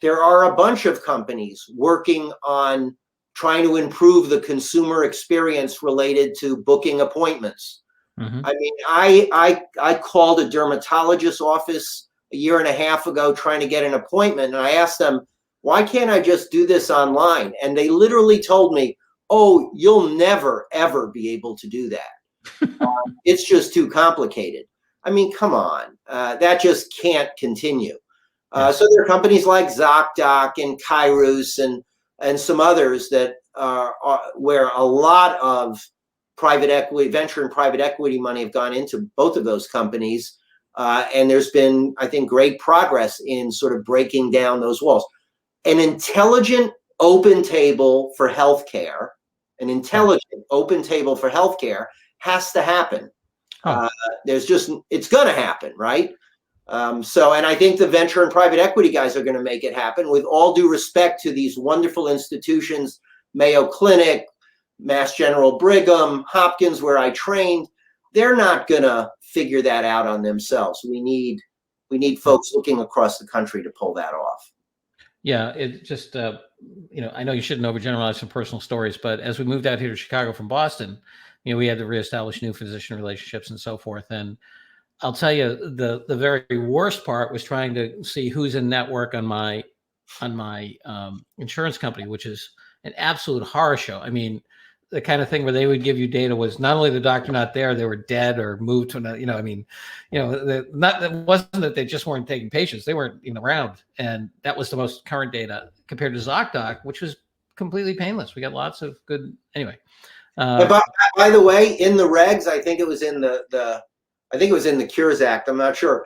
a bunch of companies working on trying to improve the consumer experience related to booking appointments. I mean, I called a dermatologist's office a year and a half ago trying to get an appointment, and I asked them, why can't I just do this online? And they literally told me, oh, you'll never, ever be able to do that. It's just too complicated. I mean, come on. That just can't continue. So there are companies like ZocDoc and Kairos and some others that are where a lot of private equity, venture and private equity money have gone into both of those companies. And there's been, I think, great progress in sort of breaking down those walls. An intelligent open table for healthcare, has to happen. It's going to happen, right? And I think the venture and private equity guys are going to make it happen, with all due respect to these wonderful institutions, Mayo Clinic, Mass General Brigham, Hopkins, where I trained. They're not going to figure that out on themselves. We need We need folks looking across the country to pull that off. Yeah, it just, I know you shouldn't overgeneralize some personal stories, but as we moved out here to Chicago from Boston, we had to reestablish new physician relationships and so forth. And I'll tell you, the very worst part was trying to see who's in network on my insurance company, which is an absolute horror show. I mean, the kind of thing where they would give you data was not only the doctor not there, they were dead or moved to another, it wasn't that they just weren't taking patients. They weren't even around. And that was the most current data compared to ZocDoc, which was completely painless. We got lots of good, anyway. And by the way, in the regs, I think it was in the Cures Act. I'm not sure.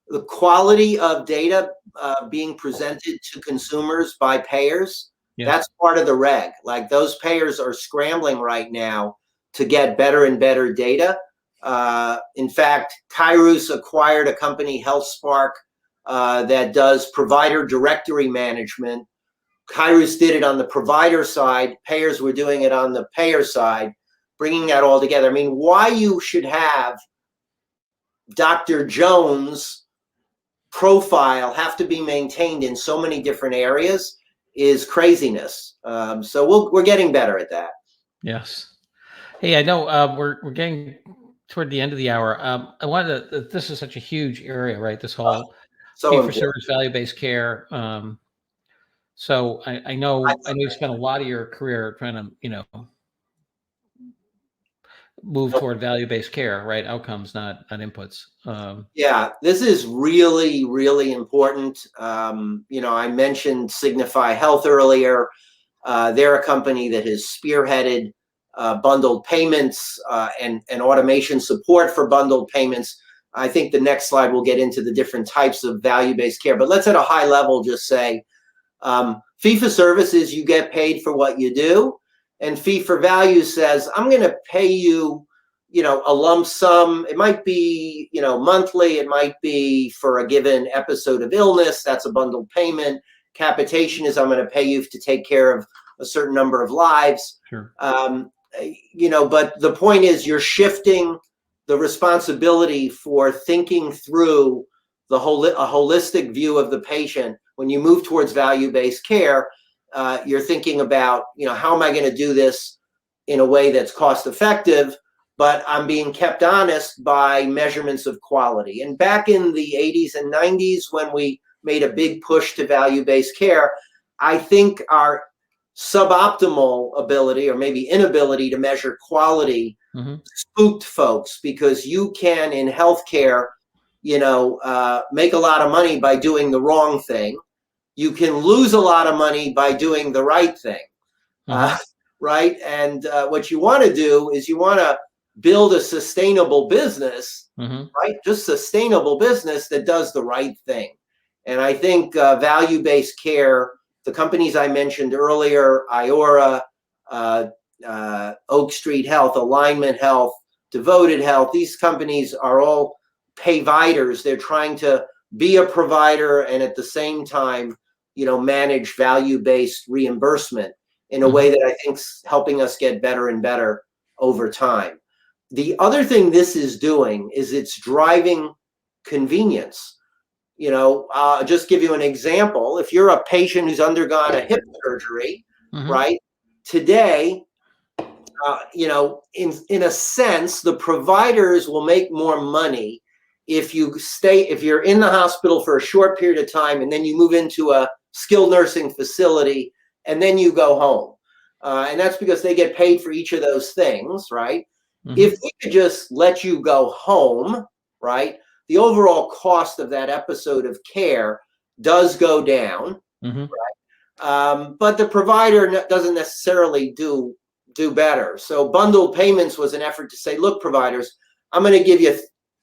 The quality of data being presented to consumers by payers, that's part of the reg. Like, those payers are scrambling right now to get better and better data. In fact, Kairos acquired a company, HealthSpark, that does provider directory management. Kairos did it on the provider side. Payers were doing it on the payer side, bringing that all together. I mean, why you should have Dr. Jones' profile have to be maintained in so many different areas is craziness. So we're getting better at that. Yes. Hey, I know we're getting toward the end of the hour. I wanted to, this is such a huge area, right? This whole fee-for-service value-based care. So I know you spent a lot of your career trying to, move toward value-based care, right? Outcomes, not inputs. Yeah, this is really, really important. I mentioned Signify Health earlier. They're a company that has spearheaded bundled payments and automation support for bundled payments. I think the next slide will get into the different types of value-based care. But let's at a high level just say fee-for-service is you get paid for what you do. And fee-for-value says, I'm going to pay you, a lump sum. It might be, monthly. It might be for a given episode of illness. That's a bundled payment. Capitation is I'm going to pay you to take care of a certain number of lives. Sure. But the point is you're shifting the responsibility for thinking through a holistic view of the patient. When you move towards value-based care, you're thinking about, how am I going to do this in a way that's cost effective, but I'm being kept honest by measurements of quality. And back in the 80s and 90s, when we made a big push to value-based care, I think our suboptimal ability or maybe inability to measure quality spooked folks, because you can in healthcare, make a lot of money by doing the wrong thing. You can lose a lot of money by doing the right thing, right? And what you want to do is you want to build a sustainable business, right? Just sustainable business that does the right thing. And I think value-based care, the companies I mentioned earlier, Iora, Oak Street Health, Alignment Health, Devoted Health, these companies are all payviders. They're trying to be a provider and at the same time, manage value-based reimbursement in a way that I think is helping us get better and better over time. The other thing this is doing is it's driving convenience. I'll just give you an example. If you're a patient who's undergone a hip surgery, right, today, in a sense, the providers will make more money if you're in the hospital for a short period of time and then you move into a skilled nursing facility and then you go home. And that's because they get paid for each of those things, right? If we could just let you go home, right, the overall cost of that episode of care does go down, right? But the provider doesn't necessarily do better. So bundled payments was an effort to say, look, providers, I'm going to give you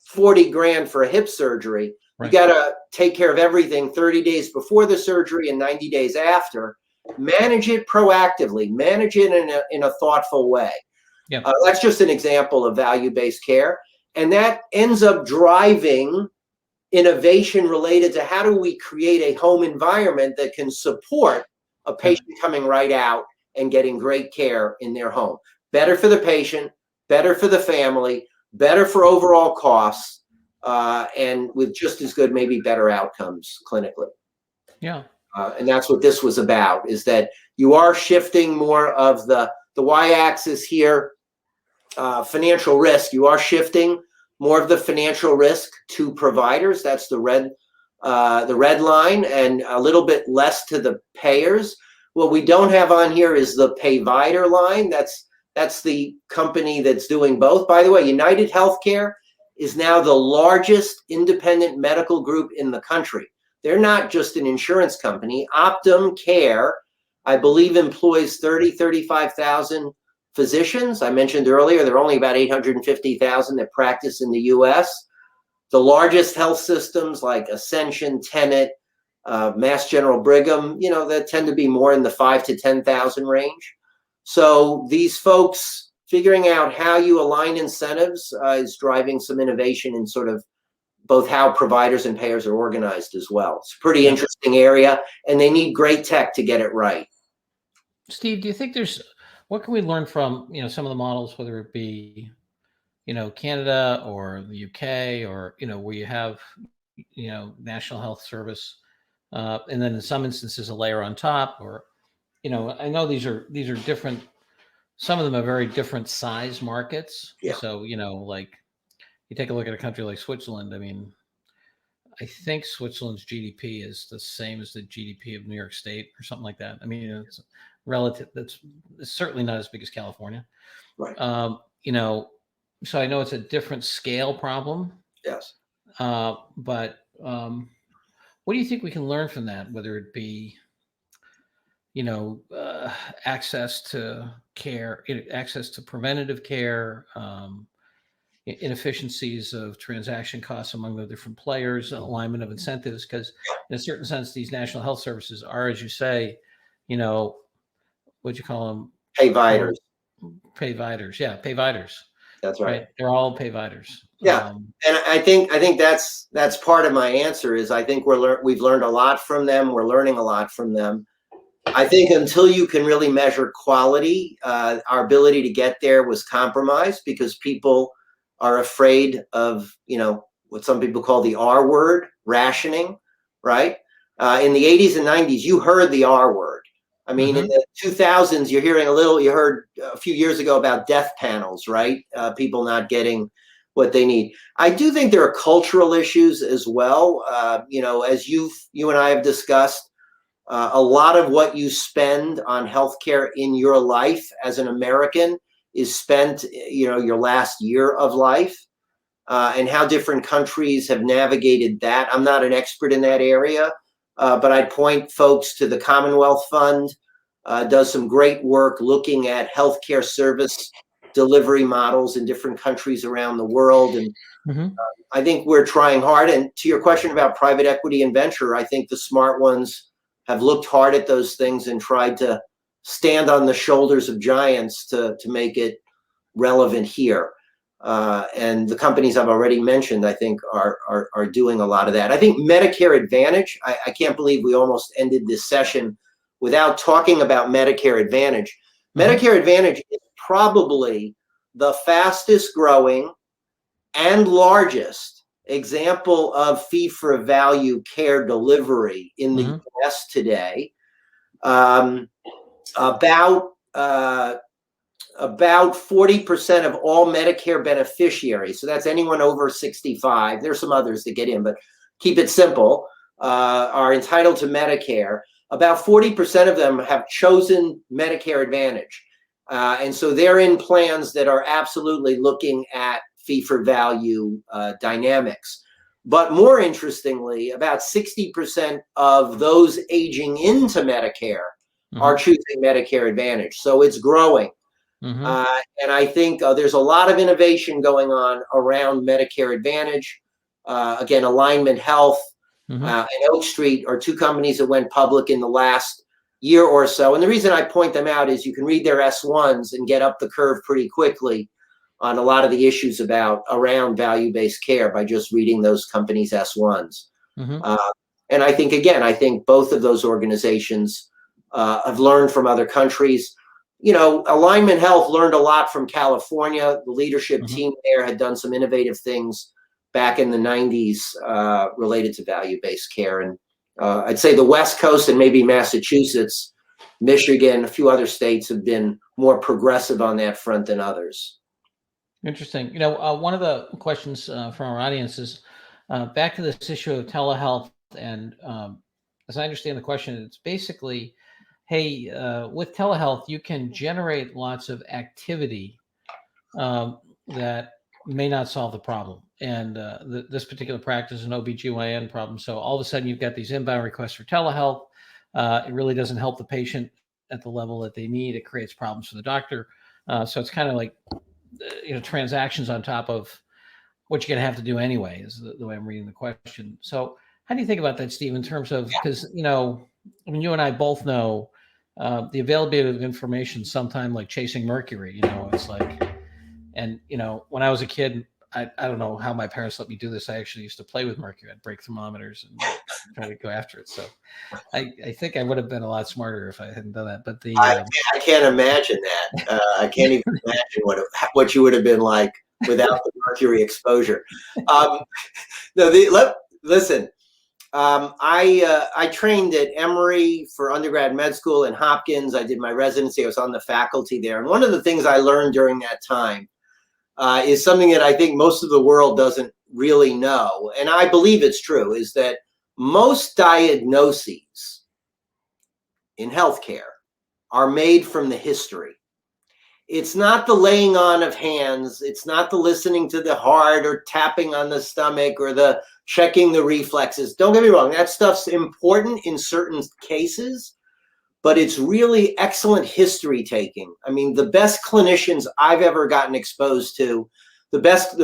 40 grand for a hip surgery. Right. You got to take care of everything 30 days before the surgery and 90 days after. Manage it proactively. Manage it in a thoughtful way. Yep. That's just an example of value-based care. And that ends up driving innovation related to how do we create a home environment that can support a patient coming right out and getting great care in their home. Better for the patient, better for the family, better for overall costs. and with just as good, maybe better outcomes clinically. Yeah. And that's what this was about, is that you are shifting more of the y-axis here, financial risk. You are shifting more of the financial risk to providers. That's the red line, and a little bit less to the payers. What we don't have on here is the payvider line. That's the company that's doing both. By the way, United Healthcare is now the largest independent medical group in the country. They're not just an insurance company. Optum Care, I believe, employs 35,000 physicians. I mentioned earlier, there are only about 850,000 that practice in the US. The largest health systems like Ascension, Tenet, Mass General, Brigham, that tend to be more in the 5,000 to 10,000 range. So these folks figuring out how you align incentives is driving some innovation in sort of both how providers and payers are organized as well. It's a pretty interesting area, and they need great tech to get it right. Steve, do you think what can we learn from, some of the models, whether it be, Canada or the UK, or, where you have, National Health Service, and then in some instances a layer on top, or, I know these are different. Some of them are very different size markets. Yeah. So, like you take a look at a country like Switzerland. I mean, I think Switzerland's GDP is the same as the GDP of New York State or something like that. I mean, it's relative. It's certainly not as big as California. Right. So I know it's a different scale problem. Yes. But what do you think we can learn from that? Whether it be, access to care, access to preventative care, inefficiencies of transaction costs among the different players, alignment of incentives, because in a certain sense, these national health services are, as you say, what you call them? Payviders. Payviders. Yeah. Payviders. That's right. They're all payviders. Yeah. And I think that's part of my answer is I think we've learned a lot from them. We're learning a lot from them. I think until you can really measure quality, our ability to get there was compromised because people are afraid of, what some people call the R word, rationing, right? In the 80s and 90s, you heard the R word. I mean, in the 2000s, you heard a few years ago about death panels, right? People not getting what they need. I do think there are cultural issues as well. As you and I have discussed, a lot of what you spend on healthcare in your life as an American is spent, your last year of life, and how different countries have navigated that. I'm not an expert in that area, but I'd point folks to the Commonwealth Fund, does some great work looking at healthcare service delivery models in different countries around the world. And I think we're trying hard. And to your question about private equity and venture, I think the smart ones have looked hard at those things and tried to stand on the shoulders of giants to make it relevant here. And the companies I've already mentioned, I think, are doing a lot of that. I think Medicare Advantage, I can't believe we almost ended this session without talking about Medicare Advantage. Medicare Advantage is probably the fastest growing and largest example of fee-for-value care delivery in the U.S. today. About 40% of all Medicare beneficiaries, so that's anyone over 65, there's some others that get in, but keep it simple, are entitled to Medicare. About 40% of them have chosen Medicare Advantage. And so they're in plans that are absolutely looking at fee-for-value dynamics. But more interestingly, about 60% of those aging into Medicare are choosing Medicare Advantage. So it's growing. And I think there's a lot of innovation going on around Medicare Advantage. Again, Alignment Health and Oak Street are two companies that went public in the last year or so. And the reason I point them out is you can read their S1s and get up the curve pretty quickly on a lot of the issues around value-based care by just reading those companies' S1s. And I think both of those organizations have learned from other countries. Alignment Health learned a lot from California. The leadership team there had done some innovative things back in the 90s related to value-based care. And I'd say the West Coast and maybe Massachusetts, Michigan, a few other states have been more progressive on that front than others. Interesting. One of the questions from our audience is back to this issue of telehealth. And as I understand the question, it's basically, hey, with telehealth, you can generate lots of activity that may not solve the problem. And this particular practice is an OBGYN problem. So all of a sudden, you've got these inbound requests for telehealth. It really doesn't help the patient at the level that they need. It creates problems for the doctor. So it's kind of like, transactions on top of what you're going to have to do anyway, is the way I'm reading the question. So how do you think about that, Steve, in terms of, because, I mean, you and I both know the availability of information sometime like chasing mercury, it's like, and, when I was a kid, I don't know how my parents let me do this. I actually used to play with mercury. I'd break thermometers and try to go after it. So I think I would have been a lot smarter if I hadn't done that. But I can't imagine that. I can't even imagine what you would have been like without the mercury exposure. Listen, I trained at Emory for undergrad med school and Hopkins. I did my residency. I was on the faculty there. And one of the things I learned during that time is something that I think most of the world doesn't really know. And I believe it's true, is that most diagnoses in healthcare are made from the history. It's not the laying on of hands. It's not the listening to the heart or tapping on the stomach or the checking the reflexes. Don't get me wrong. That stuff's important in certain cases, but it's really excellent history taking. I mean, the best clinicians I've ever gotten exposed to, the best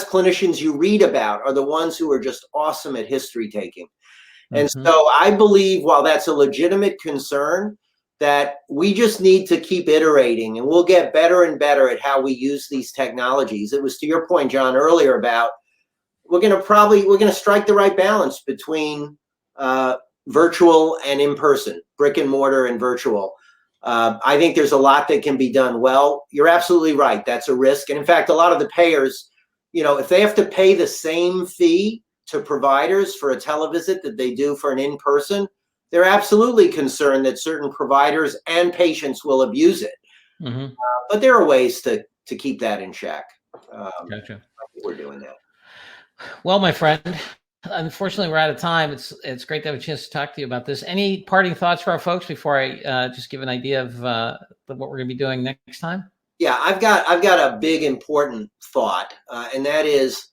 clinicians you read about are the ones who are just awesome at history taking. And so I believe, while that's a legitimate concern, that we just need to keep iterating, and we'll get better and better at how we use these technologies. It was to your point, John, earlier about we're going to strike the right balance between virtual and in-person, brick and mortar and virtual. I think there's a lot that can be done well. You're absolutely right. That's a risk. And in fact, a lot of the payers, if they have to pay the same fee to providers for a televisit that they do for an in-person, they're absolutely concerned that certain providers and patients will abuse it. But there are ways to keep that in check. Gotcha. We're doing that. Well, my friend, unfortunately, we're out of time. It's great to have a chance to talk to you about this. Any parting thoughts for our folks before I just give an idea of what we're going to be doing next time? Yeah, I've got a big important thought, and that is,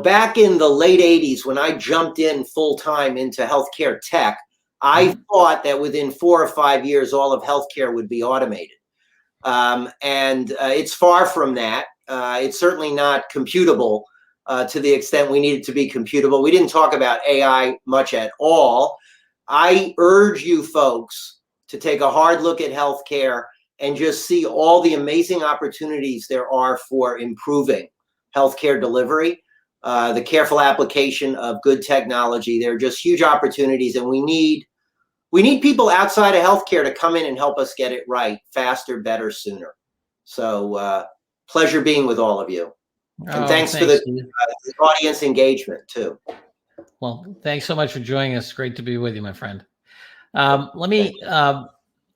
back in the late 80s, when I jumped in full time into healthcare tech, I thought that within 4 or 5 years, all of healthcare would be automated. And it's far from that. It's certainly not computable to the extent we need it to be computable. We didn't talk about AI much at all. I urge you folks to take a hard look at healthcare and just see all the amazing opportunities there are for improving healthcare delivery. The careful application of good technology. There are just huge opportunities, and we need people outside of healthcare to come in and help us get it right faster, better, sooner. So pleasure being with all of you. And thanks for the audience engagement too. Well, thanks so much for joining us. Great to be with you, my friend. Let me,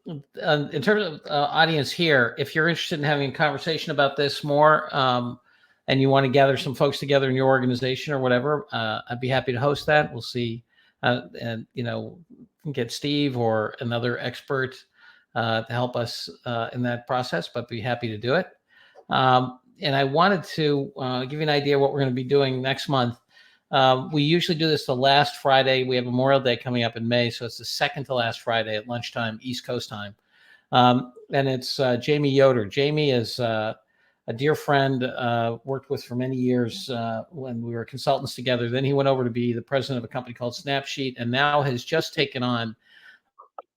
in terms of audience here, if you're interested in having a conversation about this more, and you want to gather some folks together in your organization or whatever, I'd be happy to host that. We'll see, and get Steve or another expert to help us in that process, but be happy to do it. And I wanted to give you an idea of what we're going to be doing next month. We usually do this the last Friday. We have Memorial Day coming up in May, so it's the second to last Friday at lunchtime, East Coast time. And it's Jamie Yoder. Jamie is a dear friend, worked with for many years when we were consultants together. Then he went over to be the president of a company called Snapsheet, and now has just taken on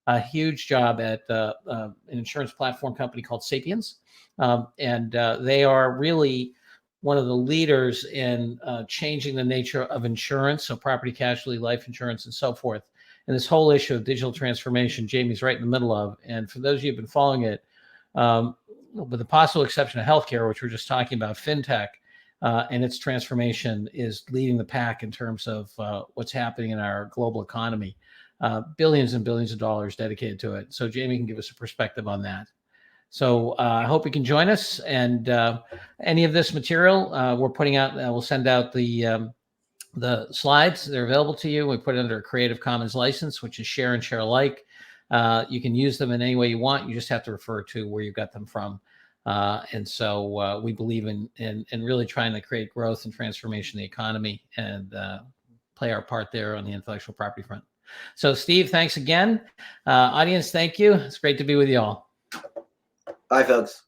a huge job at an insurance platform company called Sapiens. And they are really one of the leaders in changing the nature of insurance, so property, casualty, life insurance, and so forth. And this whole issue of digital transformation, Jamie's right in the middle of. And for those of you who've been following it, with the possible exception of healthcare, which we're just talking about, fintech, and its transformation is leading the pack in terms of what's happening in our global economy. Billions and billions of dollars dedicated to it. So Jamie can give us a perspective on that. So I hope you can join us. And any of this material we're putting out, we'll send out the slides. They're available to you. We put it under a Creative Commons license, which is share and share alike. You can use them in any way you want. You just have to refer to where you got them from. And so we believe in really trying to create growth and transformation in the economy and play our part there on the intellectual property front. So Steve, thanks again. Audience, thank you. It's great to be with you all. Bye, folks.